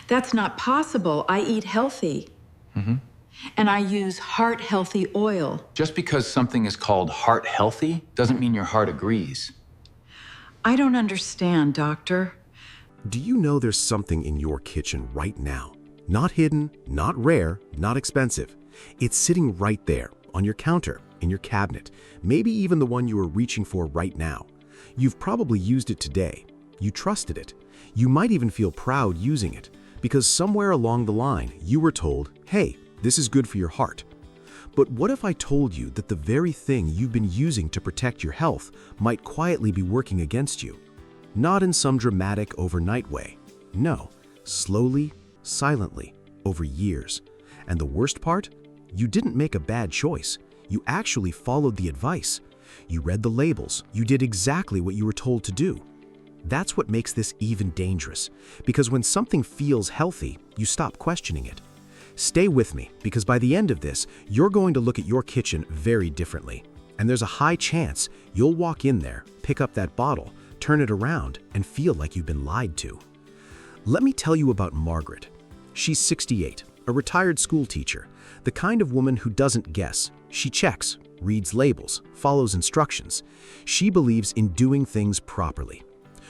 That's not possible. I eat healthy. And I use heart-healthy oil. Just because something is called heart healthy doesn't mean your heart agrees. I don't understand, doctor. Do you know there's something in your kitchen right now? Not hidden, not rare, not expensive. It's sitting right there, on your counter, in your cabinet, maybe even the one you are reaching for right now. You've probably used it today. You trusted it. You might even feel proud using it, because somewhere along the line, you were told, hey, this is good for your heart. But what if I told you that the very thing you've been using to protect your health might quietly be working against you? Not in some dramatic overnight way. No, slowly, silently, over years. And the worst part? You didn't make a bad choice. You actually followed the advice. You read the labels. You did exactly what you were told to do. That's what makes this even dangerous, because when something feels healthy, you stop questioning it. Stay with me, because by the end of this, you're going to look at your kitchen very differently. And there's a high chance you'll walk in there, pick up that bottle, turn it around, and feel like you've been lied to. Let me tell you about Margaret. She's 68, a retired school teacher, the kind of woman who doesn't guess. She checks, reads labels, follows instructions. She believes in doing things properly.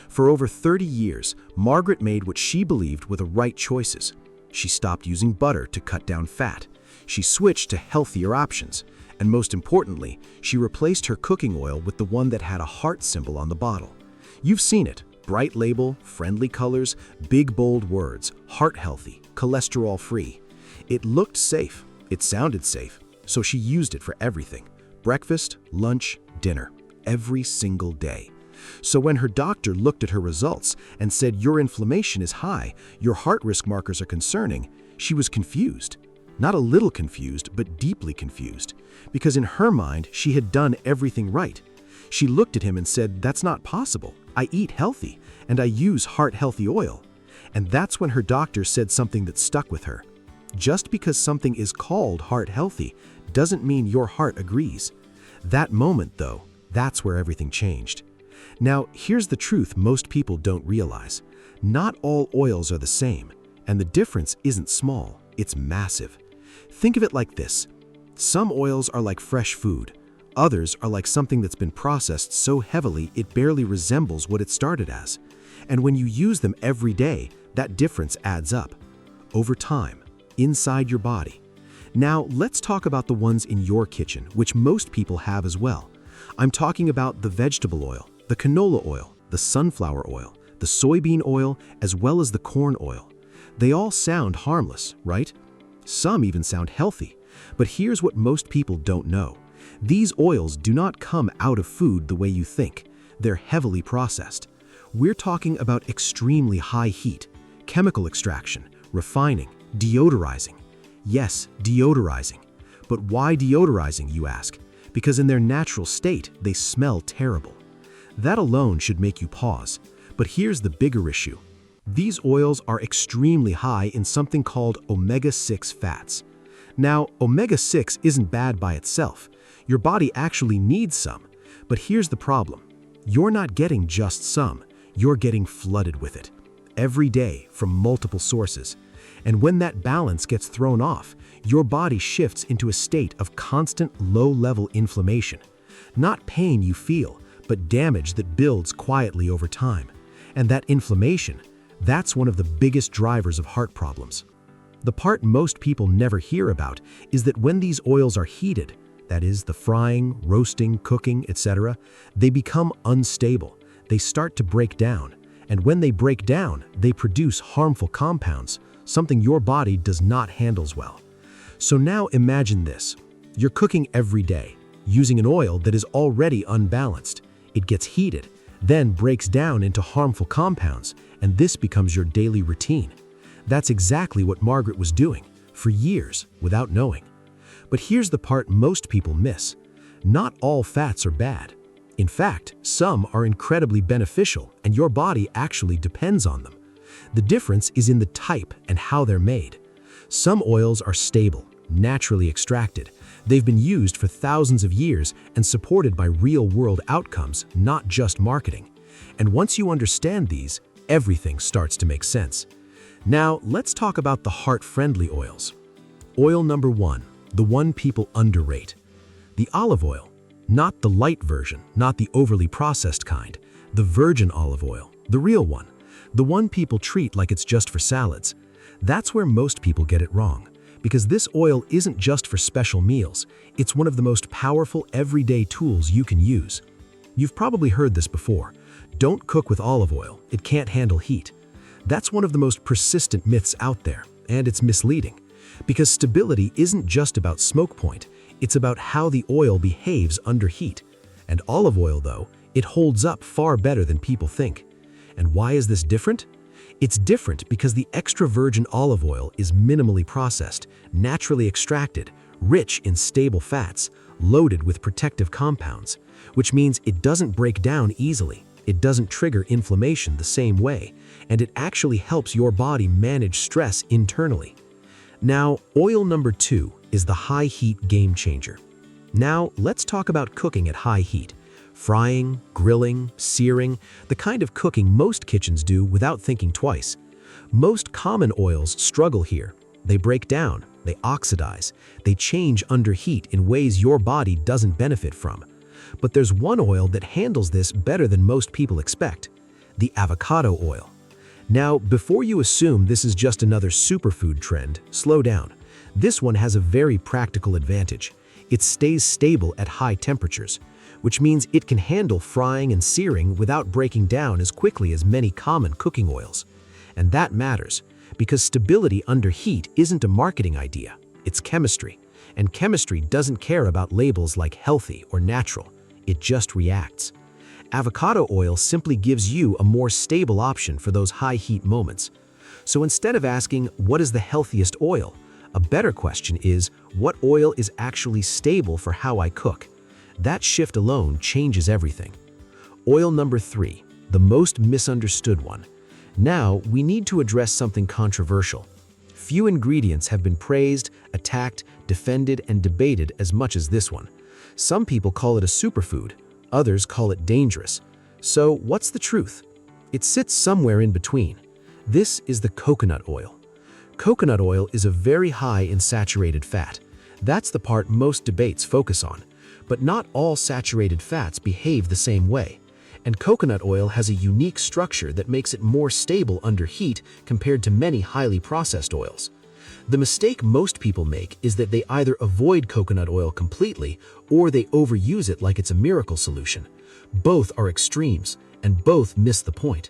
For over 30 years, Margaret made what she believed were the right choices. She stopped using butter to cut down fat. She switched to healthier options. And most importantly, she replaced her cooking oil with the one that had a heart symbol on the bottle. You've seen it. Bright label, friendly colors, big bold words, heart healthy, cholesterol free. It looked safe. It sounded safe. So she used it for everything. Breakfast, lunch, dinner. Every single day. So when her doctor looked at her results and said your inflammation is high, your heart risk markers are concerning, she was confused. Not a little confused, but deeply confused. Because in her mind, she had done everything right. She looked at him and said, that's not possible. I eat healthy, and I use heart-healthy oil. And that's when her doctor said something that stuck with her. Just because something is called heart-healthy doesn't mean your heart agrees. That moment, though, that's where everything changed. Now, here's the truth most people don't realize. Not all oils are the same, and the difference isn't small, it's massive. Think of it like this. Some oils are like fresh food. Others are like something that's been processed so heavily it barely resembles what it started as. And when you use them every day, that difference adds up. Over time, inside your body. Now, let's talk about the ones in your kitchen, which most people have as well. I'm talking about the vegetable oil, the canola oil, the sunflower oil, the soybean oil, as well as the corn oil. They all sound harmless, right? Some even sound healthy. But here's what most people don't know. These oils do not come out of food the way you think. They're heavily processed. We're talking about extremely high heat, chemical extraction, refining, deodorizing. Yes, deodorizing. But why deodorizing, you ask? Because in their natural state, they smell terrible. That alone should make you pause. But here's the bigger issue. These oils are extremely high in something called omega-6 fats. Now, omega-6 isn't bad by itself. Your body actually needs some. But here's the problem. You're not getting just some. You're getting flooded with it. Every day from multiple sources. And when that balance gets thrown off, your body shifts into a state of constant low-level inflammation. Not pain you feel, but damage that builds quietly over time. And that inflammation, that's one of the biggest drivers of heart problems. The part most people never hear about is that when these oils are heated, that is, the frying, roasting, cooking, etc., they become unstable. They start to break down. And when they break down, they produce harmful compounds, something your body does not handle well. So now imagine this. You're cooking every day, using an oil that is already unbalanced. It gets heated, then breaks down into harmful compounds, and this becomes your daily routine. That's exactly what Margaret was doing, for years, without knowing. But here's the part most people miss. Not all fats are bad. In fact, some are incredibly beneficial, and your body actually depends on them. The difference is in the type and how they're made. Some oils are stable, naturally extracted. They've been used for thousands of years and supported by real-world outcomes, not just marketing. And once you understand these, everything starts to make sense. Now, let's talk about the heart-friendly oils. Oil number 1, the one people underrate. The olive oil. Not the light version, not the overly processed kind. The virgin olive oil, the real one. The one people treat like it's just for salads. That's where most people get it wrong, because this oil isn't just for special meals. It's one of the most powerful everyday tools you can use. You've probably heard this before. Don't cook with olive oil, it can't handle heat. That's one of the most persistent myths out there, and it's misleading. Because stability isn't just about smoke point, it's about how the oil behaves under heat. And olive oil, though, it holds up far better than people think. And why is this different? It's different because the extra virgin olive oil is minimally processed, naturally extracted, rich in stable fats, loaded with protective compounds, which means it doesn't break down easily, it doesn't trigger inflammation the same way, and it actually helps your body manage stress internally. Now, oil number 2 is the high heat game changer. Now, let's talk about cooking at high heat. Frying, grilling, searing, the kind of cooking most kitchens do without thinking twice. Most common oils struggle here. They break down, they oxidize, they change under heat in ways your body doesn't benefit from. But there's one oil that handles this better than most people expect: the avocado oil. Now, before you assume this is just another superfood trend, slow down. This one has a very practical advantage. It stays stable at high temperatures, which means it can handle frying and searing without breaking down as quickly as many common cooking oils. And that matters, because stability under heat isn't a marketing idea, it's chemistry. And chemistry doesn't care about labels like healthy or natural, it just reacts. Avocado oil simply gives you a more stable option for those high heat moments. So instead of asking, what is the healthiest oil? A better question is, what oil is actually stable for how I cook? That shift alone changes everything. Oil number 3, the most misunderstood one. Now, we need to address something controversial. Few ingredients have been praised, attacked, defended, and debated as much as this one. Some people call it a superfood, others call it dangerous. So, what's the truth? It sits somewhere in between. This is the coconut oil. Coconut oil is a very high in saturated fat. That's the part most debates focus on. But not all saturated fats behave the same way. And coconut oil has a unique structure that makes it more stable under heat compared to many highly processed oils. The mistake most people make is that they either avoid coconut oil completely or they overuse it like it's a miracle solution. Both are extremes, and both miss the point.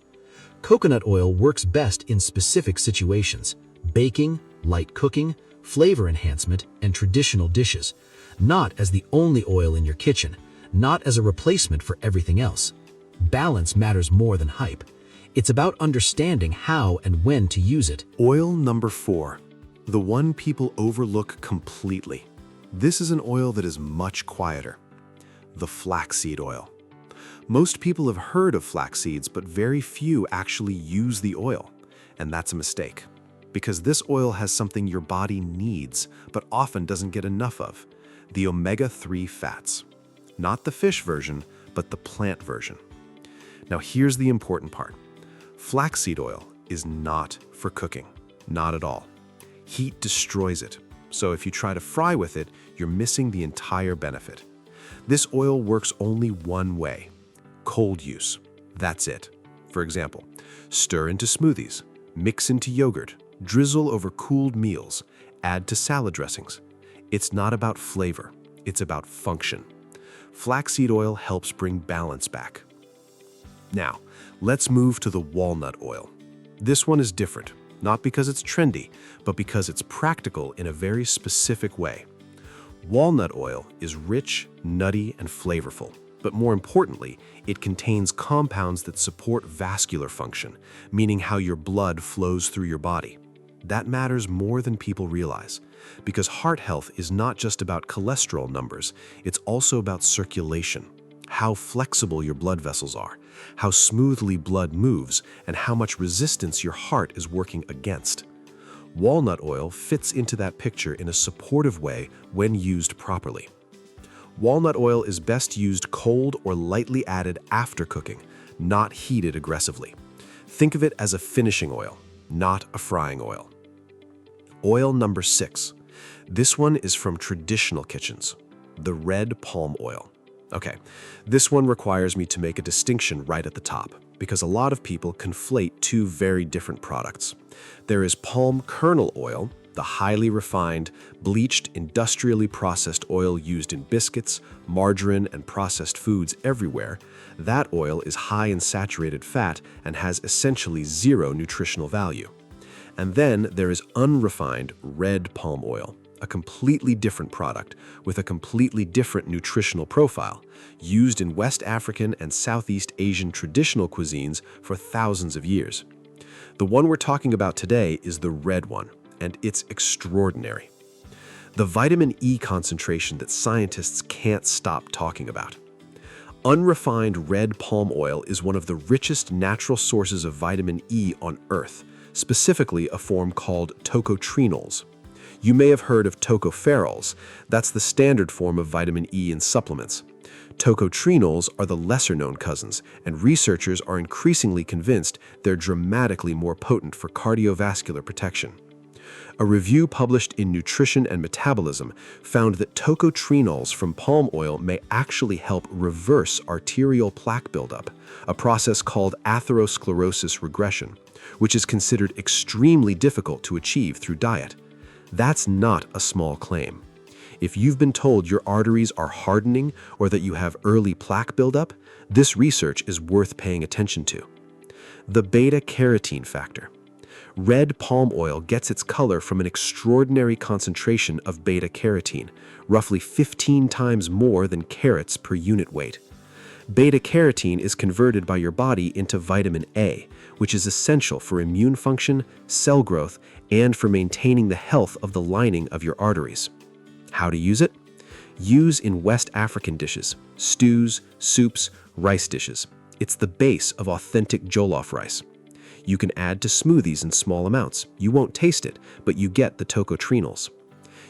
Coconut oil works best in specific situations: baking, light cooking, flavor enhancement, and traditional dishes. Not as the only oil in your kitchen, not as a replacement for everything else. Balance matters more than hype. It's about understanding how and when to use it. Oil number 4, the one people overlook completely. This is an oil that is much quieter: the flaxseed oil. Most people have heard of flax seeds, but very few actually use the oil. And that's a mistake, because this oil has something your body needs, but often doesn't get enough of: the omega-3 fats. Not the fish version, but the plant version. Now here's the important part. Flaxseed oil is not for cooking, not at all. Heat destroys it, so if you try to fry with it, you're missing the entire benefit. This oil works only one way: cold use. That's it. For example, stir into smoothies, mix into yogurt, drizzle over cooled meals, add to salad dressings. It's not about flavor, it's about function. Flaxseed oil helps bring balance back. Now, let's move to the walnut oil. This one is different, not because it's trendy, but because it's practical in a very specific way. Walnut oil is rich, nutty, and flavorful, but more importantly, it contains compounds that support vascular function, meaning how your blood flows through your body. That matters more than people realize, because heart health is not just about cholesterol numbers, it's also about circulation, how flexible your blood vessels are, how smoothly blood moves, and how much resistance your heart is working against. Walnut oil fits into that picture in a supportive way when used properly. Walnut oil is best used cold or lightly added after cooking, not heated aggressively. Think of it as a finishing oil. not a frying oil. Oil number 6. This one is from traditional kitchens, the red palm oil. Okay, this one requires me to make a distinction right at the top, because a lot of people conflate two very different products. There is palm kernel oil, the highly refined, bleached, industrially processed oil used in biscuits, margarine, and processed foods everywhere. That oil is high in saturated fat and has essentially zero nutritional value. And then there is unrefined red palm oil, a completely different product with a completely different nutritional profile, used in West African and Southeast Asian traditional cuisines for thousands of years. The one we're talking about today is the red one, and it's extraordinary. The vitamin E concentration that scientists can't stop talking about. Unrefined red palm oil is one of the richest natural sources of vitamin E on Earth, specifically a form called tocotrienols. You may have heard of tocopherols. That's the standard form of vitamin E in supplements. Tocotrienols are the lesser-known cousins, and researchers are increasingly convinced they're dramatically more potent for cardiovascular protection. A review published in Nutrition and Metabolism found that tocotrienols from palm oil may actually help reverse arterial plaque buildup, a process called atherosclerosis regression, which is considered extremely difficult to achieve through diet. That's not a small claim. If you've been told your arteries are hardening or that you have early plaque buildup, this research is worth paying attention to. The beta-carotene factor. Red palm oil gets its color from an extraordinary concentration of beta-carotene, roughly 15 times more than carrots per unit weight. Beta-carotene is converted by your body into vitamin A, which is essential for immune function, cell growth, and for maintaining the health of the lining of your arteries. How to use it? Use in West African dishes, stews, soups, rice dishes. It's the base of authentic jollof rice. You can add to smoothies in small amounts. You won't taste it, but you get the tocotrienols.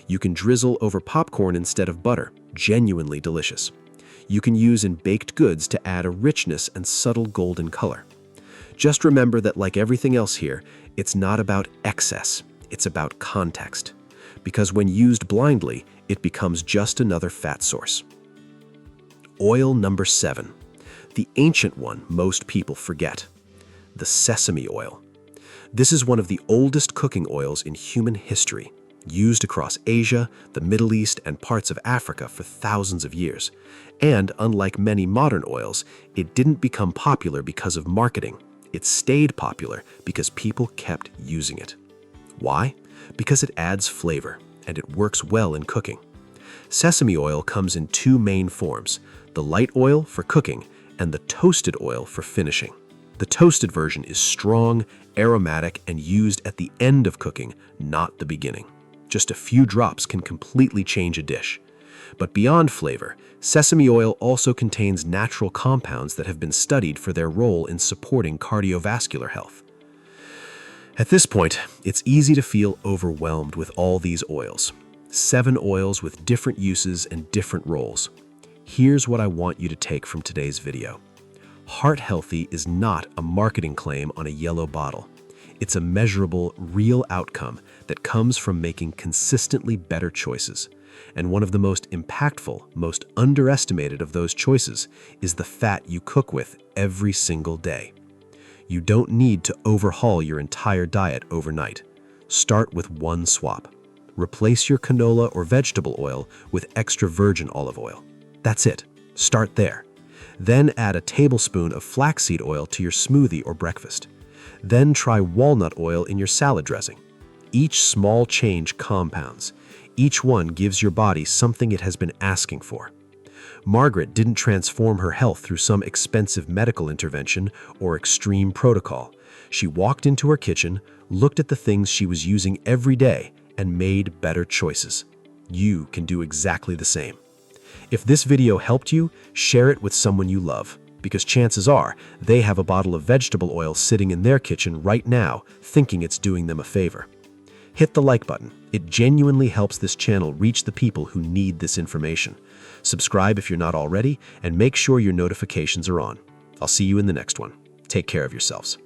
You can drizzle over popcorn instead of butter. Genuinely delicious. You can use in baked goods to add a richness and subtle golden color. Just remember that, like everything else here, it's not about excess, it's about context. Because when used blindly, it becomes just another fat source. Oil number 7. The ancient one most people forget. The sesame oil. This is one of the oldest cooking oils in human history, used across Asia, the Middle East, and parts of Africa for thousands of years. And unlike many modern oils, it didn't become popular because of marketing. It stayed popular because people kept using it. Why? Because it adds flavor, and it works well in cooking. Sesame oil comes in two main forms, the light oil for cooking and the toasted oil for finishing. The toasted version is strong, aromatic, and used at the end of cooking, not the beginning. Just a few drops can completely change a dish. But beyond flavor, sesame oil also contains natural compounds that have been studied for their role in supporting cardiovascular health. At this point, it's easy to feel overwhelmed with all these oils. 7 oils with different uses and different roles. Here's what I want you to take from today's video. Heart healthy is not a marketing claim on a yellow bottle. It's a measurable, real outcome that comes from making consistently better choices. And one of the most impactful, most underestimated of those choices is the fat you cook with every single day. You don't need to overhaul your entire diet overnight. Start with one swap. Replace your canola or vegetable oil with extra virgin olive oil. That's it. Start there. Then add a tablespoon of flaxseed oil to your smoothie or breakfast. Then try walnut oil in your salad dressing. Each small change compounds. Each one gives your body something it has been asking for. Margaret didn't transform her health through some expensive medical intervention or extreme protocol. She walked into her kitchen, looked at the things she was using every day, and made better choices. You can do exactly the same. If this video helped you, share it with someone you love, because chances are they have a bottle of vegetable oil sitting in their kitchen right now, thinking it's doing them a favor. Hit the like button. It genuinely helps this channel reach the people who need this information. Subscribe if you're not already, and make sure your notifications are on. I'll see you in the next one. Take care of yourselves.